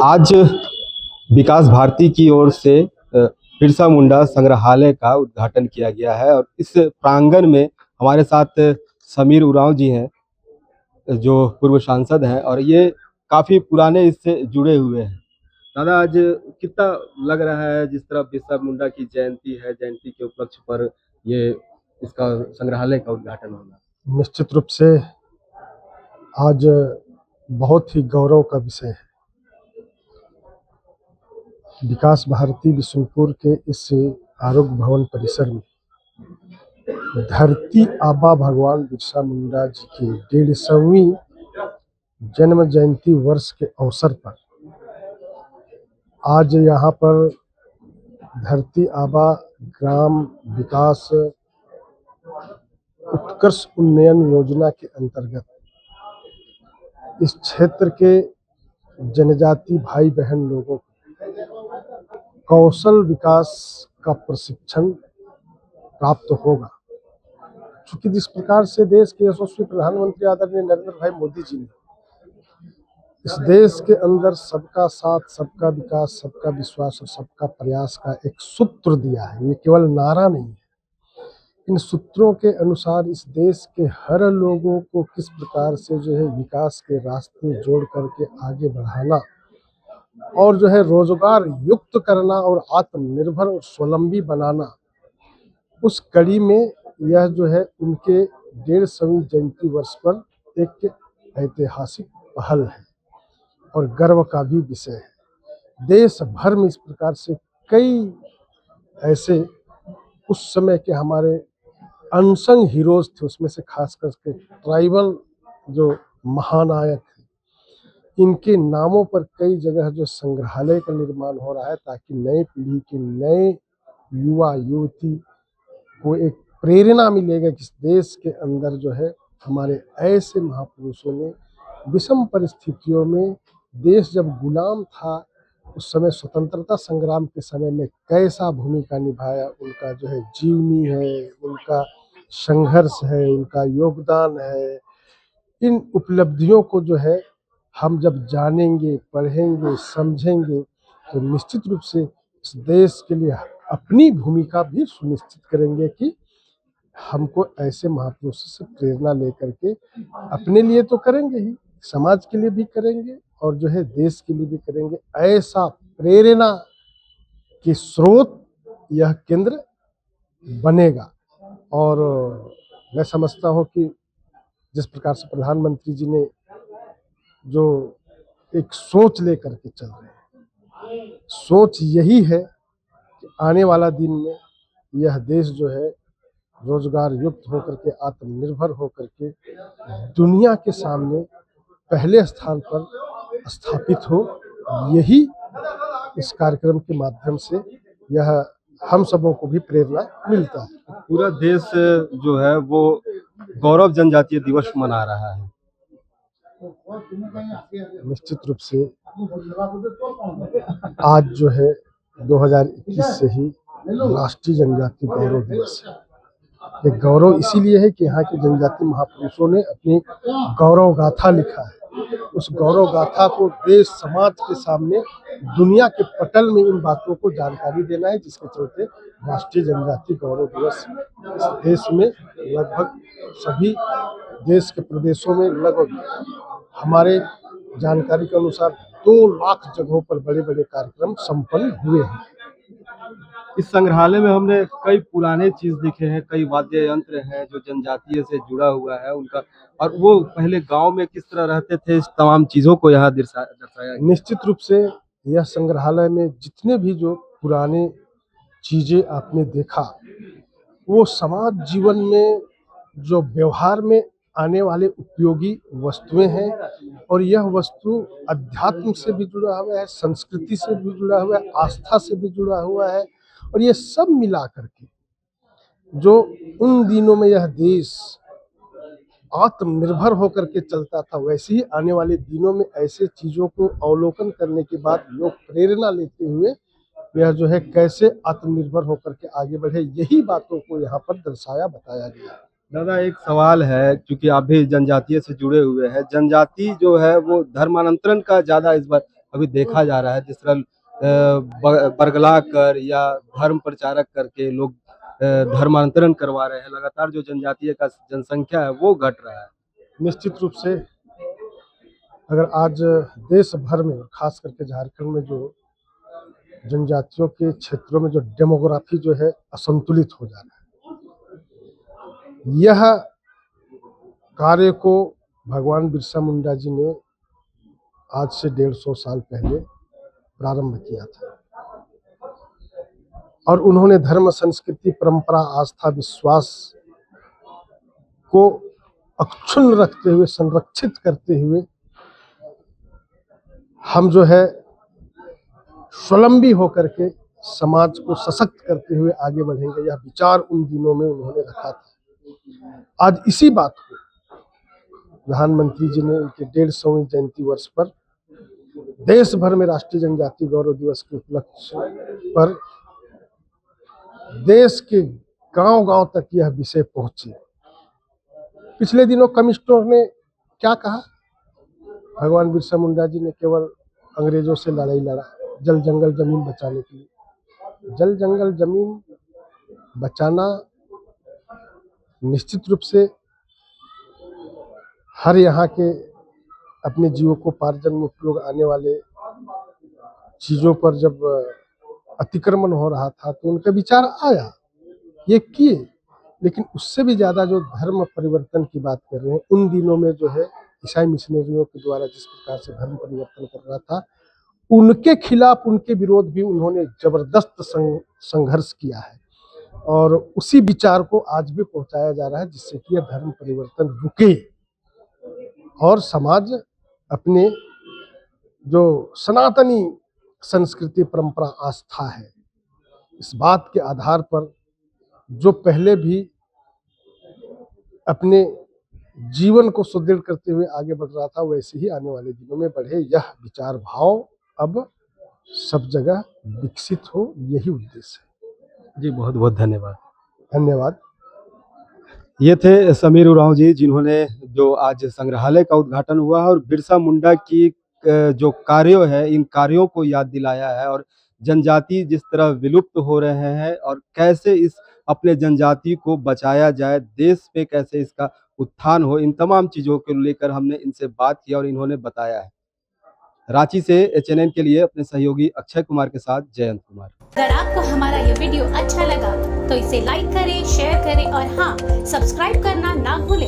आज विकास भारती की ओर से बिरसा मुंडा संग्रहालय का उद्घाटन किया गया है और इस प्रांगण में हमारे साथ समीर उरांव जी हैं, जो पूर्व सांसद हैं और ये काफी पुराने इससे जुड़े हुए हैं। दादा, आज कितना लग रहा है जिस तरह बिरसा मुंडा की जयंती के उपलक्ष्य पर ये इसका संग्रहालय का उद्घाटन होना? निश्चित रूप से आज बहुत ही गौरव का विषय है। विकास भारती बिशुनपुर के इस आरोग्य भवन परिसर में धरती आबा भगवान बिरसा मुंडा जी की 150वीं जन्म जयंती वर्ष के अवसर पर आज यहाँ पर धरती आबा ग्राम विकास उत्कर्ष उन्नयन योजना के अंतर्गत इस क्षेत्र के जनजाति भाई बहन लोगों को कौशल विकास का प्रशिक्षण प्राप्त होगा। क्योंकि जिस प्रकार से देश के यशस्वी प्रधानमंत्री आदरणीय नरेंद्र भाई मोदी जी ने इस देश के अंदर सबका साथ, सबका विकास, सबका विश्वास और सबका प्रयास का एक सूत्र दिया है, ये केवल नारा नहीं है। इन सूत्रों के अनुसार इस देश के हर लोगों को किस प्रकार से विकास के रास्ते जोड़ करके आगे बढ़ाना और रोजगार युक्त करना और आत्मनिर्भर और स्वावलंबी बनाना, उस कड़ी में यह उनके 150वीं जयंती वर्ष पर एक ऐतिहासिक पहल है और गर्व का भी विषय है। देश भर में इस प्रकार से कई ऐसे उस समय के हमारे अनसंग हीरोज थे, उसमें से खास करके ट्राइबल जो महानायक, इनके नामों पर कई जगह संग्रहालय का निर्माण हो रहा है ताकि नई पीढ़ी के नए युवा युवती को एक प्रेरणा मिलेगा कि इस देश के अंदर हमारे ऐसे महापुरुषों ने विषम परिस्थितियों में, देश जब गुलाम था उस समय स्वतंत्रता संग्राम के समय में कैसा भूमिका निभाया, उनका जीवनी है, उनका संघर्ष है, उनका योगदान है। इन उपलब्धियों को हम जब जानेंगे, पढ़ेंगे, समझेंगे तो निश्चित रूप से इस देश के लिए अपनी भूमिका भी सुनिश्चित करेंगे कि हमको ऐसे महापुरुषों से प्रेरणा लेकर के अपने लिए तो करेंगे ही, समाज के लिए भी करेंगे और देश के लिए भी करेंगे। ऐसा प्रेरणा के स्रोत यह केंद्र बनेगा। और मैं समझता हूँ कि जिस प्रकार से प्रधानमंत्री जी ने जो एक सोच लेकर के चल रहे हैं, सोच यही है कि आने वाला दिन में यह देश रोजगार युक्त होकर के, आत्मनिर्भर होकर के दुनिया के सामने पहले स्थान पर स्थापित हो। यही इस कार्यक्रम के माध्यम से यह हम सबों को भी प्रेरणा मिलता है। पूरा देश जो है वो गौरव जनजातीय दिवस मना रहा है। निश्चित रूप से आज 2021 से ही राष्ट्रीय जनजाति गौरव दिवस है। ये गौरव इसीलिए है कि यहाँ के जनजाति महापुरुषों ने अपनी गौरव गाथा लिखा है। उस गौरव गाथा को देश समाज के सामने, दुनिया के पटल में इन बातों को जानकारी देना है, जिसके चलते राष्ट्रीय जनजाति गौरव दिवस इस देश में लगभग सभी देश के प्रदेशों में लगभग हमारे जानकारी के अनुसार 2 लाख जगहों पर बड़े बड़े कार्यक्रम संपन्न हुए हैं। इस संग्रहालय में हमने कई पुराने चीज देखे हैं, कई वाद्य यंत्र हैं जो जनजातीय से जुड़ा हुआ है उनका, और वो पहले गांव में किस तरह रहते थे, इस तमाम चीजों को यहाँ दर्शाया। निश्चित रूप से यह संग्रहालय में जितने भी जो पुराने चीजें आपने देखा, वो समाज जीवन में जो व्यवहार में आने वाले उपयोगी वस्तुएं हैं और यह वस्तु अध्यात्म से भी जुड़ा हुआ है, संस्कृति से भी जुड़ा हुआ है, आस्था से भी जुड़ा हुआ है। और ये सब मिला करके जो उन दिनों में यह देश आत्मनिर्भर होकर के चलता था, वैसे ही आने वाले दिनों में ऐसे चीजों को अवलोकन करने के बाद लोग प्रेरणा लेते हुए यह कैसे आत्मनिर्भर होकर के आगे बढ़े, यही बातों को यहाँ पर दर्शाया, बताया गया। दादा, एक सवाल है, क्योंकि आप भी जनजातीय से जुड़े हुए हैं, जनजाति जो है वो धर्मांतरण का ज्यादा इस बार अभी देखा जा रहा है। जिस तरह बरगला कर या धर्म प्रचारक करके लोग धर्मांतरण करवा रहे हैं, लगातार जो जनजातीय का जनसंख्या है वो घट रहा है। निश्चित रूप से अगर आज देश भर में, खास करके झारखंड में, जो जनजातियों के क्षेत्रों में जो डेमोग्राफी जो है असंतुलित हो जा रहा है, यह कार्य को भगवान बिरसा मुंडा जी ने आज से 150 साल पहले प्रारंभ किया था और उन्होंने धर्म, संस्कृति, परंपरा, आस्था, विश्वास को अक्षुण्ण रखते हुए, संरक्षित करते हुए हम जो है स्वावलंबी होकर के समाज को सशक्त करते हुए आगे बढ़ेंगे, यह विचार उन दिनों में उन्होंने रखा था। आज इसी बात को प्रधानमंत्री जी ने उनके 150वीं जयंती वर्ष पर देश भर में राष्ट्रीय जनजातीय गौरव दिवस के उपलक्ष्य पर देश के गांव-गांव तक यह विषय पहुंचे। पिछले दिनों कम्युनिस्टों ने क्या कहा? भगवान बिरसा मुंडा जी ने केवल अंग्रेजों से लड़ाई लड़ा जल जंगल जमीन बचाने के लिए। जल जंगल जमीन बचाना निश्चित रूप से हर यहाँ के अपने जीवकोपार्जन में उपयोग आने वाले चीजों पर जब अतिक्रमण हो रहा था तो उनका विचार आया, ये किए। लेकिन उससे भी ज्यादा जो धर्म परिवर्तन की बात कर रहे हैं, उन दिनों में जो है ईसाई मिशनरियों के द्वारा जिस प्रकार से धर्म परिवर्तन कर रहा था, उनके खिलाफ, उनके विरोध भी उन्होंने जबरदस्त संघर्ष किया है और उसी विचार को आज भी पहुंचाया जा रहा है, जिससे कि यह धर्म परिवर्तन रुके और समाज अपने जो सनातनी संस्कृति, परंपरा, आस्था है, इस बात के आधार पर जो पहले भी अपने जीवन को सुदृढ़ करते हुए आगे बढ़ रहा था, वैसे ही आने वाले दिनों में बढ़े। यह विचार भाव अब सब जगह विकसित हो, यही उद्देश्य है। जी, बहुत बहुत धन्यवाद। धन्यवाद। ये थे समीर उरांव जी, जिन्होंने जो आज संग्रहालय का उद्घाटन हुआ है और बिरसा मुंडा की जो कार्यों है, इन कार्यों को याद दिलाया है और जनजाति जिस तरह विलुप्त हो रहे हैं और कैसे इस अपने जनजाति को बचाया जाए, देश पे कैसे इसका उत्थान हो, इन तमाम चीज़ों को लेकर हमने इनसे बात किया और इन्होंने बताया है। रांची से एचएनएन के लिए अपने सहयोगी अक्षय कुमार के साथ जयंत कुमार। अगर आपको हमारा ये वीडियो अच्छा लगा तो इसे लाइक करें, शेयर करें और हाँ, सब्सक्राइब करना ना भूलें।